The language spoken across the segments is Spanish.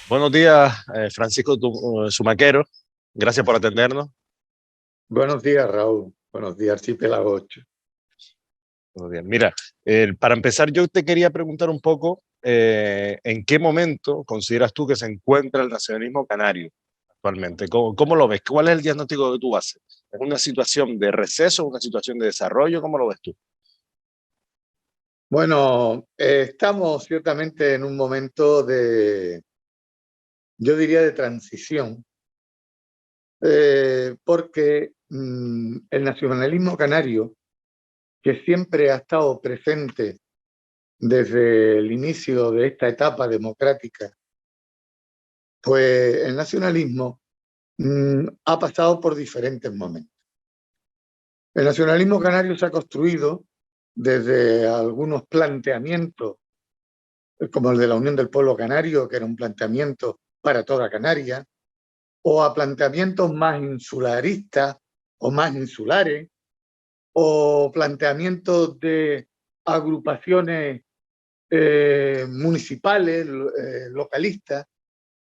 Buenos días, Francisco Sumaquero. Gracias por atendernos. Buenos días, Raúl. Buenos días, Archipiélago 8. Muy bien. Mira, para empezar, yo te quería preguntar un poco ¿en qué momento consideras tú que se encuentra el nacionalismo canario actualmente? ¿Cómo lo ves? ¿Cuál es el diagnóstico que tú haces? ¿Es una situación de receso, una situación de desarrollo? ¿Cómo lo ves tú? Bueno, estamos ciertamente en un momento yo diría, de transición, porque el nacionalismo canario, que siempre ha estado presente desde el inicio de esta etapa democrática, pues el nacionalismo ha pasado por diferentes momentos. El nacionalismo canario se ha construido desde algunos planteamientos, como el de la Unión del Pueblo Canario, que era un planteamiento para toda Canarias, o a planteamientos más insularistas o más insulares, o planteamientos de agrupaciones municipales, localistas,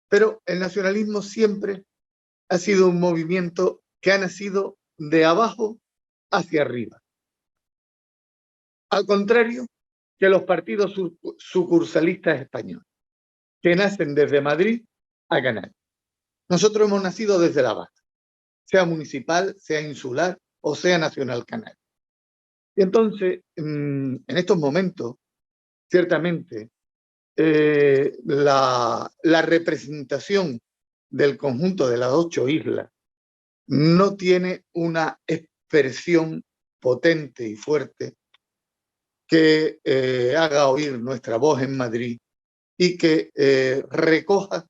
pero el nacionalismo siempre ha sido un movimiento que ha nacido de abajo hacia arriba. Al contrario que los partidos sucursalistas españoles, que nacen desde Madrid a Canarias. Nosotros hemos nacido desde la base, sea municipal, sea insular o sea nacional canario. Y entonces, en estos momentos, ciertamente, la representación del conjunto de las 8 islas no tiene una expresión potente y fuerte que haga oír nuestra voz en Madrid y que recoja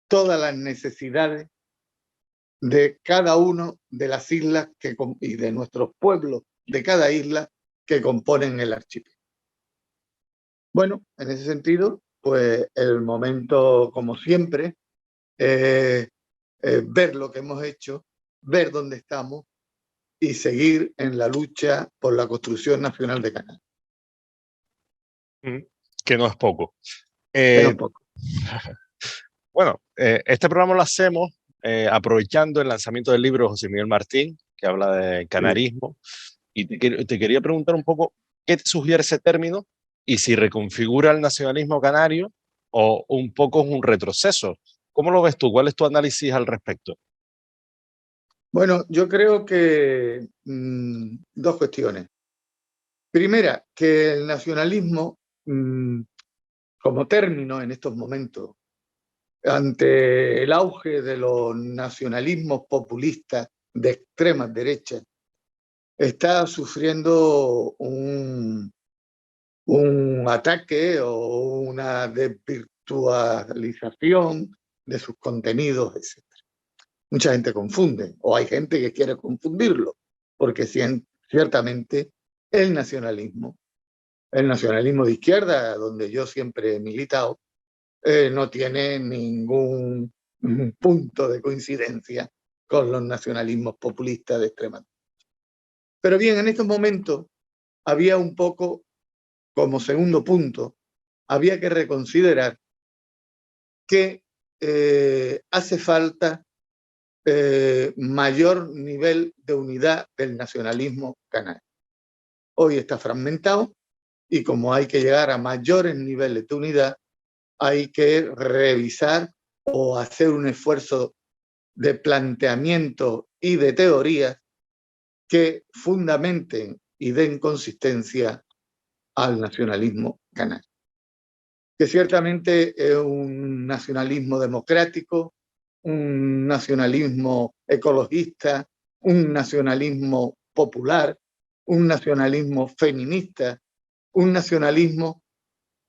todas las necesidades de cada uno de las islas y de nuestros pueblos de cada isla que componen el archipiélago. Bueno, en ese sentido, pues el momento, como siempre, es ver lo que hemos hecho, ver dónde estamos y seguir en la lucha por la construcción nacional de Canarias. Que no es poco. Que no es poco. Bueno, este programa lo hacemos aprovechando el lanzamiento del libro de José Miguel Martín, que habla de canarismo, y te quería preguntar un poco qué te sugiere ese término y si reconfigura el nacionalismo canario o un poco es un retroceso. ¿Cómo lo ves tú? ¿Cuál es tu análisis al respecto? Bueno, yo creo que dos cuestiones. Primera, que el nacionalismo como término en estos momentos, ante el auge de los nacionalismos populistas de extrema derecha, está sufriendo un ataque o una desvirtualización de sus contenidos, etc. Mucha gente confunde, o hay gente que quiere confundirlo, porque ciertamente el nacionalismo de izquierda, donde yo siempre he militado, no tiene ningún punto de coincidencia con los nacionalismos populistas de extrema derecha. Pero bien, en estos momentos había un poco, como segundo punto, había que reconsiderar que hace falta mayor nivel de unidad del nacionalismo canario. Hoy está fragmentado y como hay que llegar a mayores niveles de unidad, hay que revisar o hacer un esfuerzo de planteamiento y de teorías que fundamenten y den consistencia al nacionalismo canario, que ciertamente es un nacionalismo democrático, un nacionalismo ecologista, un nacionalismo popular, un nacionalismo feminista, un nacionalismo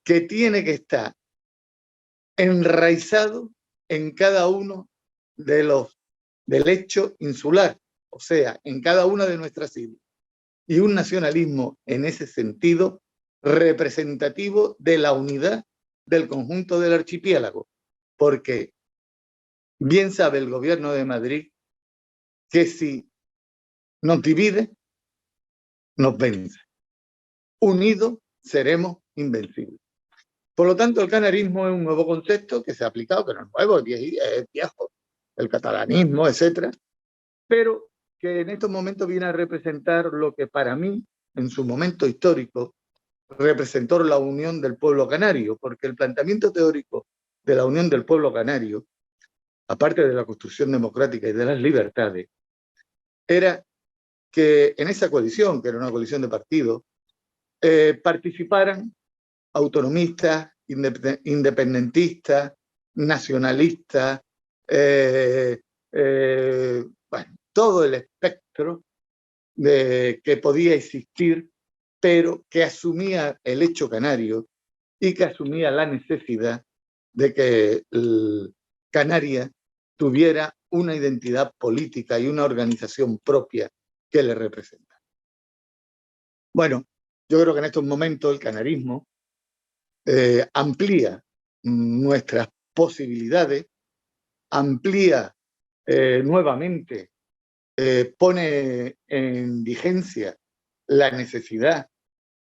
que tiene que estar enraizado en cada uno del hecho insular, o sea, en cada una de nuestras islas. Y un nacionalismo en ese sentido representativo de la unidad del conjunto del archipiélago, porque bien sabe el gobierno de Madrid que si nos divide, nos vence. Unidos seremos invencibles. Por lo tanto, el canarismo es un nuevo concepto que se ha aplicado, que no es nuevo, es viejo, el catalanismo, etcétera, pero que en estos momentos viene a representar lo que para mí, en su momento histórico, representó la unión del pueblo canario, porque el planteamiento teórico de la unión del pueblo canario, aparte de la construcción democrática y de las libertades, era que en esa coalición, que era una coalición de partidos, participaran autonomistas, independentistas, nacionalistas, bueno, todo el espectro que podía existir, pero que asumía el hecho canario y que asumía la necesidad de que Canarias tuviera una identidad política y una organización propia que le representara. Bueno, yo creo que en estos momentos el canarismo amplía nuestras posibilidades, amplía nuevamente, pone en vigencia la necesidad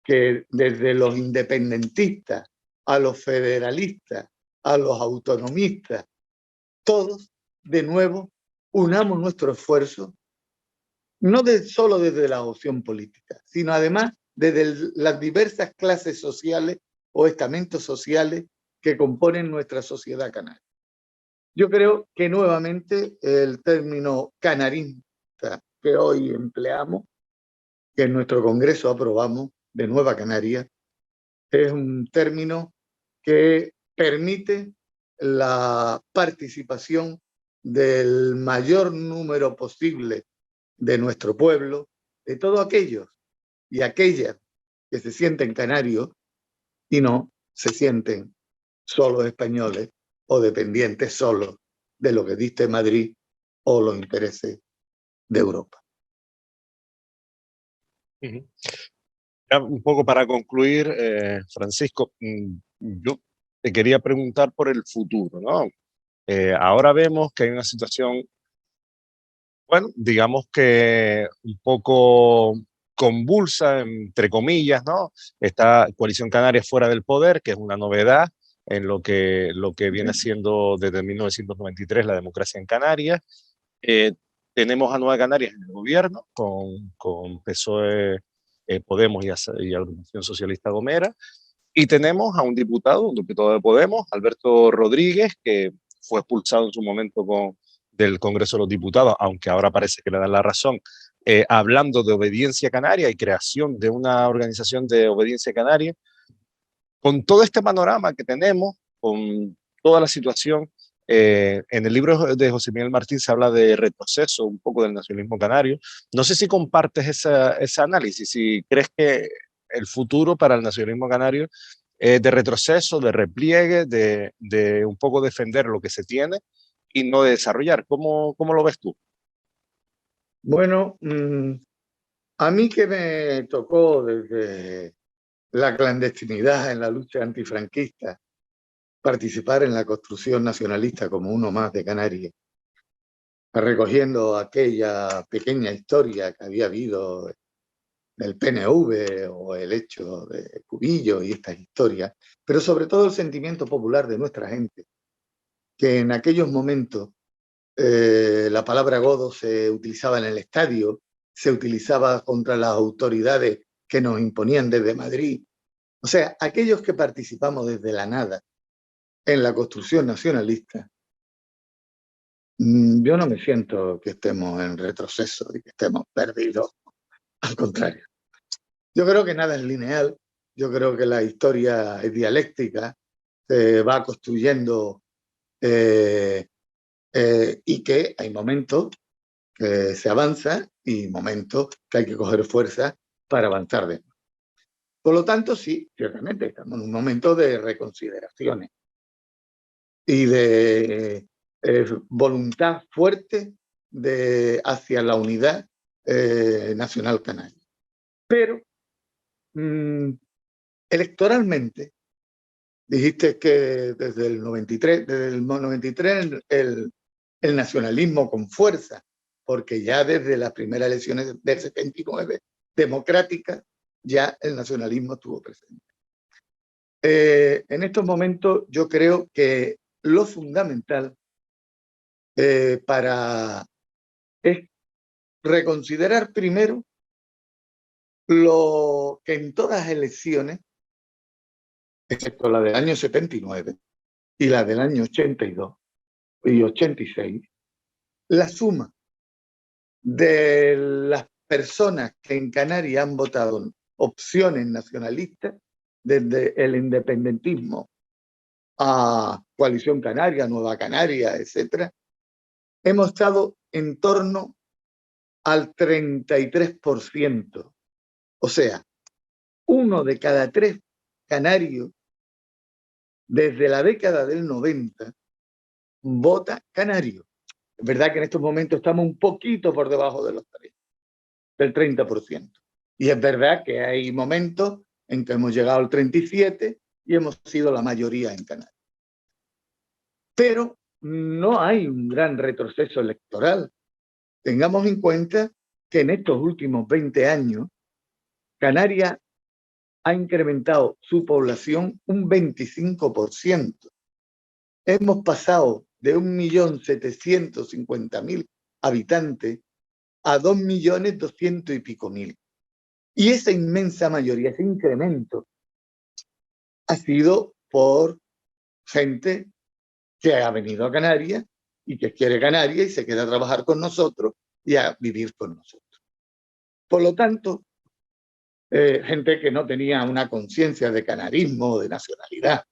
que desde los independentistas a los federalistas, a los autonomistas, todos de nuevo unamos nuestro esfuerzo, no solo desde la opción política, sino además desde las diversas clases sociales o estamentos sociales que componen nuestra sociedad canaria. Yo creo que nuevamente el término canarista que hoy empleamos, que en nuestro Congreso aprobamos de Nueva Canaria, es un término que permite la participación del mayor número posible de nuestro pueblo, de todos aquellos y aquellas que se sienten canarios y no se sienten solos españoles o dependientes solo de lo que dicte Madrid o los intereses de Europa. Ya un poco para concluir, Francisco, yo te quería preguntar por el futuro, ¿no? Ahora vemos que hay una situación, bueno, digamos que un poco convulsa, entre comillas, ¿no? Está Coalición Canaria fuera del poder, que es una novedad en lo que viene siendo desde 1993 la democracia en Canarias. Tenemos a Nueva Canarias en el gobierno, con PSOE, Podemos y Agrupación Socialista Gomera, y tenemos a un diputado de Podemos, Alberto Rodríguez, que fue expulsado en su momento del Congreso de los Diputados, aunque ahora parece que le dan la razón, hablando de obediencia canaria y creación de una organización de obediencia canaria. Con todo este panorama que tenemos, con toda la situación, en el libro de José Miguel Martín se habla de retroceso un poco del nacionalismo canario. No sé si compartes ese análisis, si crees que el futuro para el nacionalismo canario es de retroceso, de repliegue, de un poco defender lo que se tiene y no de desarrollar. ¿Cómo lo ves tú? Bueno, a mí que me tocó desde la clandestinidad en la lucha antifranquista participar en la construcción nacionalista como uno más de Canarias, recogiendo aquella pequeña historia que había habido del PNV o el hecho de Cubillo y estas historias, pero sobre todo el sentimiento popular de nuestra gente, que en aquellos momentos la palabra godo se utilizaba en el estadio, se utilizaba contra las autoridades que nos imponían desde Madrid. O sea, aquellos que participamos desde la nada en la construcción nacionalista, yo no me siento que estemos en retroceso y que estemos perdidos. Al contrario. Yo creo que nada es lineal. Yo creo que la historia es dialéctica, se va construyendo y que hay momentos que se avanza y momentos que hay que coger fuerza para avanzar de nuevo. Por lo tanto, sí, ciertamente estamos en un momento de reconsideraciones y de voluntad fuerte hacia la unidad nacional canaria. Pero electoralmente, dijiste que desde el 93 el nacionalismo con fuerza, porque ya desde las primeras elecciones del 79 democráticas, ya el nacionalismo estuvo presente. En estos momentos yo creo que lo fundamental para es reconsiderar primero lo que en todas las elecciones, excepto la del año 79 y la del año 82 y 86, la suma de las personas que en Canarias han votado opciones nacionalistas, desde el independentismo a Coalición Canaria, Nueva Canaria, etcétera, hemos estado en torno al 33%. O sea, 1 de cada 3 canarios desde la década del 90 vota canario. Es verdad que en estos momentos estamos un poquito por debajo de los 3, del 30%. Y es verdad que hay momentos en que hemos llegado al 37% y hemos sido la mayoría en Canarias. Pero no hay un gran retroceso electoral. Tengamos en cuenta que en estos últimos 20 años, Canarias ha incrementado su población un 25%. Hemos pasado de 1.750.000 habitantes a 2.200.000 y pico mil. Y esa inmensa mayoría, ese incremento, ha sido por gente que ha venido a Canarias y que quiere Canarias y se queda a trabajar con nosotros y a vivir con nosotros. Por lo tanto, gente que no tenía una conciencia de canarismo o de nacionalidad.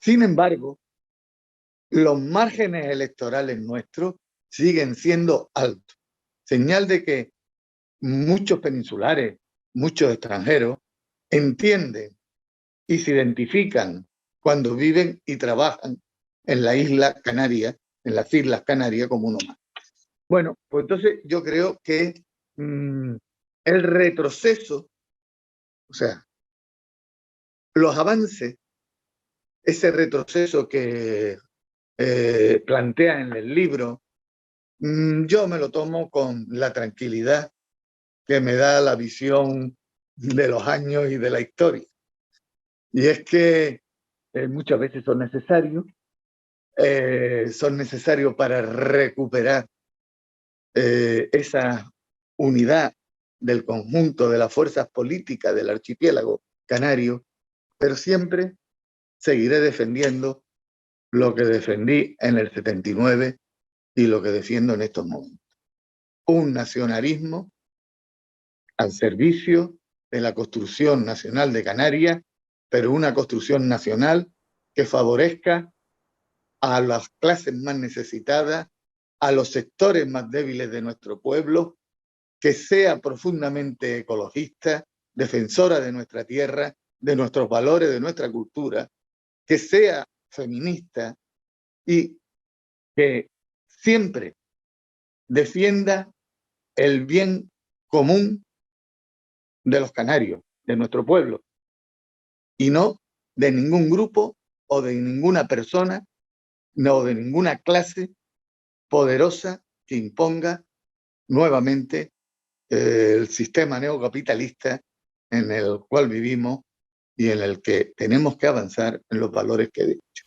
Sin embargo, los márgenes electorales nuestros siguen siendo altos, señal de que muchos peninsulares, muchos extranjeros, entienden y se identifican cuando viven y trabajan en la isla Canaria, en las Islas Canarias como uno más. Bueno, pues entonces yo creo que el retroceso, o sea, los avances, ese retroceso que plantea en el libro, yo me lo tomo con la tranquilidad que me da la visión de los años y de la historia. Y es que muchas veces son necesarios para recuperar esa unidad del conjunto de las fuerzas políticas del archipiélago canario, pero siempre seguiré defendiendo lo que defendí en el 79 y lo que defiendo en estos momentos. Un nacionalismo al servicio de la construcción nacional de Canarias, pero una construcción nacional que favorezca a las clases más necesitadas, a los sectores más débiles de nuestro pueblo, que sea profundamente ecologista, defensora de nuestra tierra, de nuestros valores, de nuestra cultura, que sea feminista y que siempre defienda el bien común de los canarios, de nuestro pueblo, y no de ningún grupo o de ninguna persona, no de ninguna clase poderosa que imponga nuevamente el sistema neocapitalista en el cual vivimos y en el que tenemos que avanzar en los valores que he dicho.